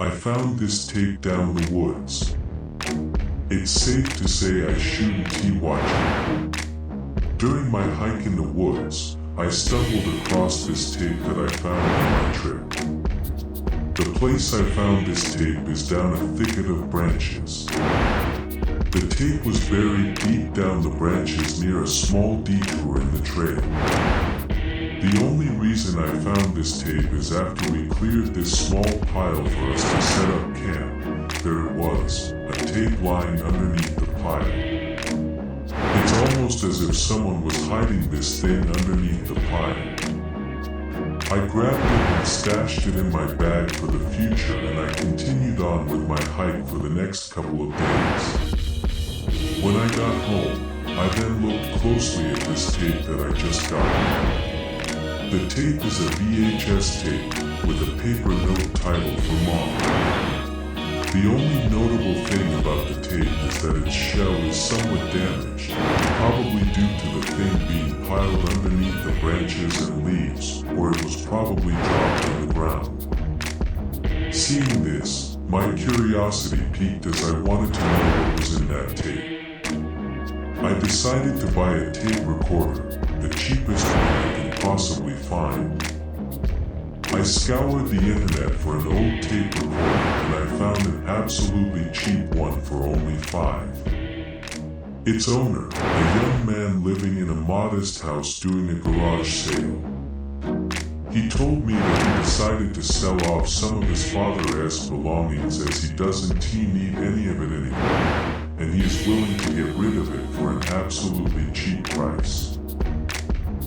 I found this tape down the woods. It's safe to say I shouldn't watch it. During my hike in the woods, I stumbled across this tape that I found on my trip. The place I found this tape is down a thicket of branches. The tape was buried deep down the branches near a small detour in the trail. The only reason I found this tape is after we cleared this small pile for us to set up camp, there it was, a tape lying underneath the pile. It's almost as if someone was hiding this thing underneath the pile. I grabbed it and stashed it in my bag for the future, and I continued on with my hike for the next couple of days. When I got home, I then looked closely at this tape that I just got. The tape is a VHS tape with a paper note titled for Mom. The only notable thing about the tape is that its shell is somewhat damaged, probably due to the thing being piled underneath the branches and leaves, or it was probably dropped on the ground. Seeing this, my curiosity piqued as I wanted to know what was in that tape. I decided to buy a tape recorder, the cheapest one I could possibly find. I scoured the internet for an old tape recorder and I found an absolutely cheap one for only $5. Its owner, a young man living in a modest house doing a garage sale. He told me that he decided to sell off some of his father's belongings as he doesn't need any of it anymore, and he is willing to get rid of it for an absolutely cheap price.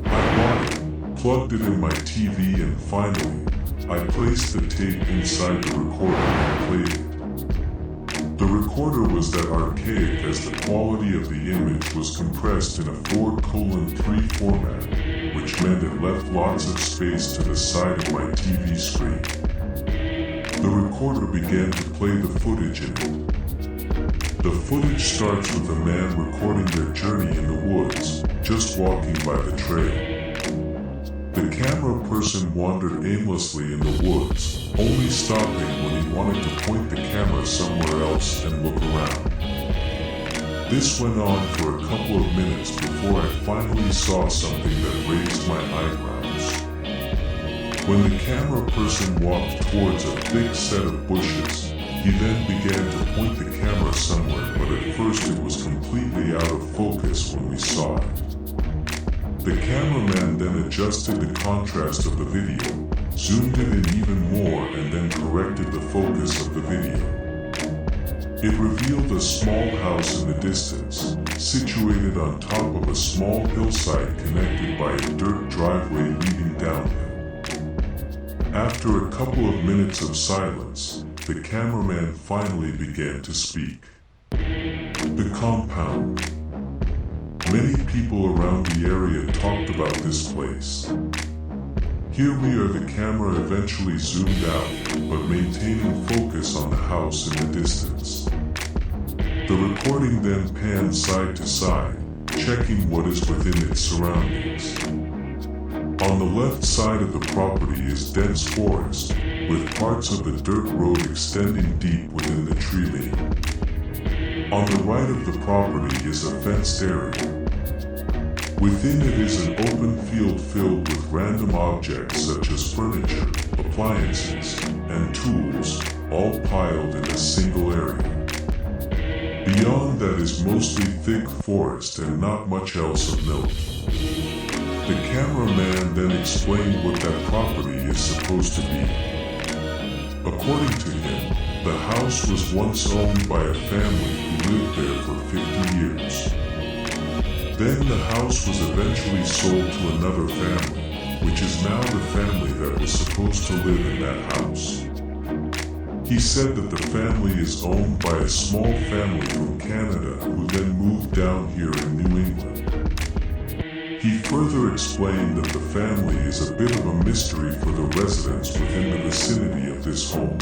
I bought it, plugged it in my TV, and finally, I placed the tape inside the recorder and played it. The recorder was that archaic as the quality of the image was compressed in a 4:3 format, which meant it left lots of space to the side of my TV screen. The recorder began to play the footage in it. The footage starts with a man recording their journey in the woods, just walking by the trail. The camera person wandered aimlessly in the woods, only stopping when he wanted to point the camera somewhere else and look around. This went on for a couple of minutes before I finally saw something that raised my eyebrows. When the camera person walked towards a thick set of bushes, he then began to point the camera somewhere, but at first it was completely out of focus when we saw it. The cameraman then adjusted the contrast of the video, zoomed it in even more, and then corrected the focus of the video. It revealed a small house in the distance, situated on top of a small hillside connected by a dirt driveway leading downhill. After a couple of minutes of silence, the cameraman finally began to speak. The compound. Many people around the area talked about this place. Here we are. The camera eventually zoomed out, but maintaining focus on the house in the distance. The recording then panned side to side, checking what is within its surroundings. On the left side of the property is dense forest, with parts of the dirt road extending deep within the tree lane. On the right of the property is a fenced area. Within it is an open field filled with random objects such as furniture, appliances, and tools, all piled in a single area. Beyond that is mostly thick forest and not much else of note. The cameraman then explained what that property is supposed to be. According to him, the house was once owned by a family who lived there for 50 years. Then the house was eventually sold to another family, which is now the family that was supposed to live in that house. He said that the family is owned by a small family from Canada who then moved down here in New England. He further explained that the family is a bit of a mystery for the residents within the vicinity of this home.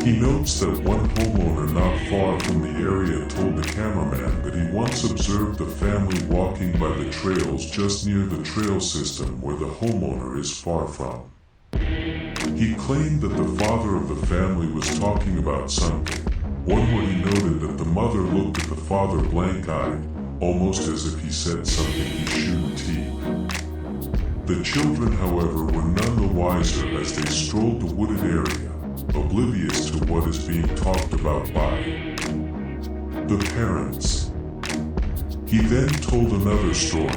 He notes that one homeowner not far from the area told the cameraman that he once observed the family walking by the trails just near the trail system where the homeowner is far from. He claimed that the father of the family was talking about something, one where he noted that the mother looked at the father blank-eyed, almost as if he said something he shouldn't heed. The children, however, were none the wiser as they strolled the wooded area, oblivious to what is being talked about by the parents. He then told another story.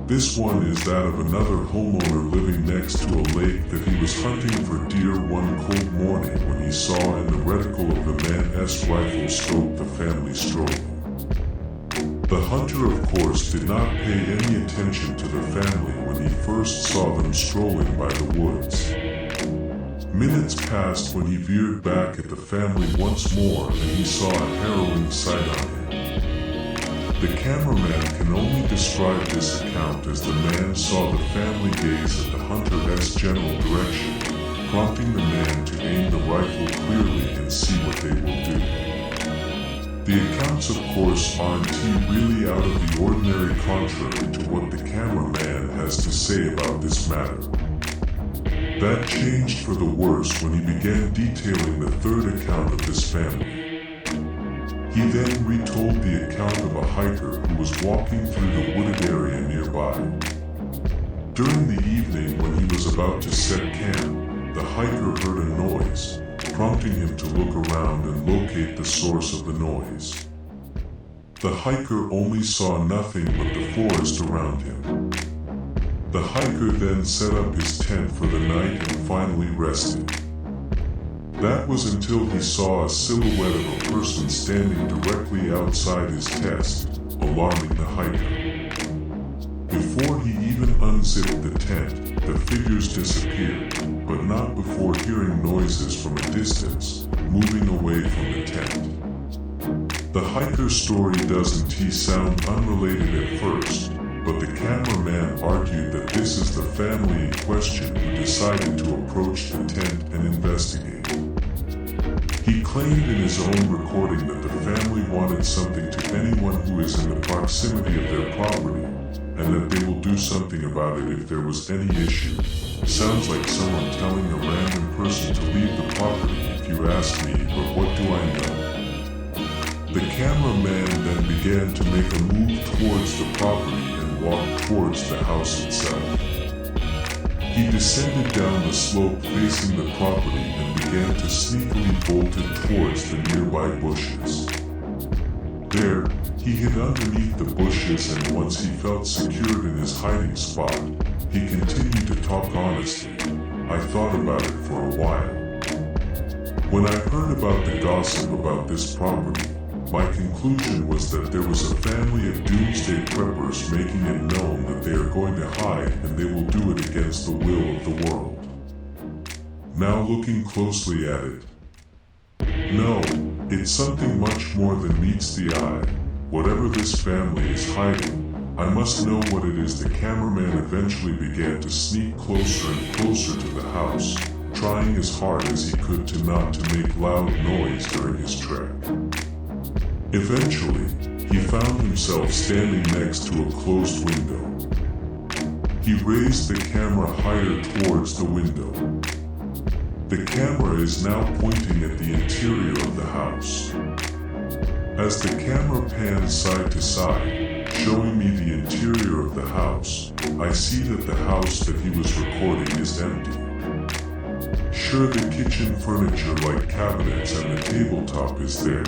This one is that of another homeowner living next to a lake that he was hunting for deer one cold morning when he saw in the reticle of the man's rifle scope the family strolling. The hunter, of course, did not pay any attention to the family when he first saw them strolling by the woods. Minutes passed when he veered back at the family once more and he saw a harrowing sight on him. The cameraman can only describe this account as the man saw the family gaze at the hunter's general direction, prompting the man to aim the rifle clearly and see what they will do. The accounts, of course, aren't really out of the ordinary, contrary to what the cameraman has to say about this matter. That changed for the worse when he began detailing the third account of this family. He then retold the account of a hiker who was walking through the wooded area nearby. During the evening when he was about to set camp, the hiker heard a noise, prompting him to look around and locate the source of the noise. The hiker only saw nothing but the forest around him. The hiker then set up his tent for the night and finally rested. That was until he saw a silhouette of a person standing directly outside his tent, alarming the hiker. Before he even unzipped the tent, the figures disappeared, but not before hearing noises from a distance, moving away from the tent. The hiker's story doesn't sound unrelated at first, but the cameraman argued that this is the family in question who decided to approach the tent and investigate. He claimed in his own recording that the family wanted something to anyone who is in the proximity of their property, and that they will do something about it if there was any issue. Sounds like someone telling a random person to leave the property if you ask me, but what do I know? The cameraman then began to make a move towards the property and walked towards the house itself. He descended down the slope facing the property and began to sneakily bolt it towards the nearby bushes. There, he hid underneath the bushes, and once he felt secured in his hiding spot, he continued to talk honestly. I thought about it for a while. When I heard about the gossip about this property, my conclusion was that there was a family of doomsday preppers making it known that they are going to hide and they will do it against the will of the world. Now looking closely at it, no, it's something much more than meets the eye. Whatever this family is hiding, I must know what it is. The cameraman eventually began to sneak closer and closer to the house, trying as hard as he could to not to make loud noise during his trek. Eventually, he found himself standing next to a closed window. He raised the camera higher towards the window. The camera is now pointing at the interior of the house. As the camera pans side to side, showing me the interior of the house, I see that the house that he was recording is empty. Sure, the kitchen furniture like cabinets and the tabletop is there,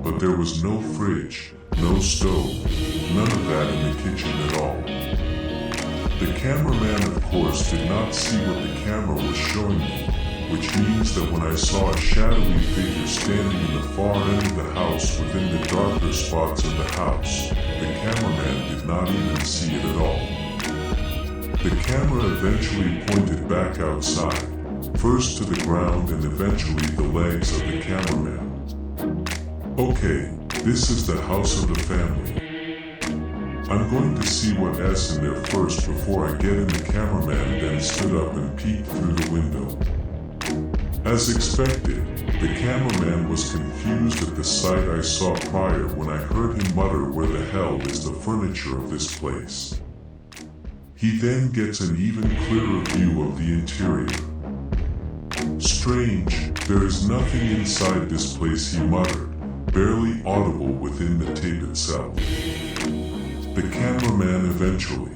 but there was no fridge, no stove, none of that in the kitchen at all. The cameraman, of course, did not see what the camera was showing me, which means that when I saw a shadowy figure standing in the far end of the house within the darker spots of the house, the cameraman did not even see it at all. The camera eventually pointed back outside, first to the ground and eventually the legs of the cameraman. Okay, this is the house of the family. I'm going to see what's in there first before I get in. The cameraman then stood up and peeked through the window. As expected, the cameraman was confused at the sight I saw prior when I heard him mutter, "Where the hell is the furniture of this place?" He then gets an even clearer view of the interior. Strange, there is nothing inside this place, he muttered, barely audible within the tape itself. The cameraman eventually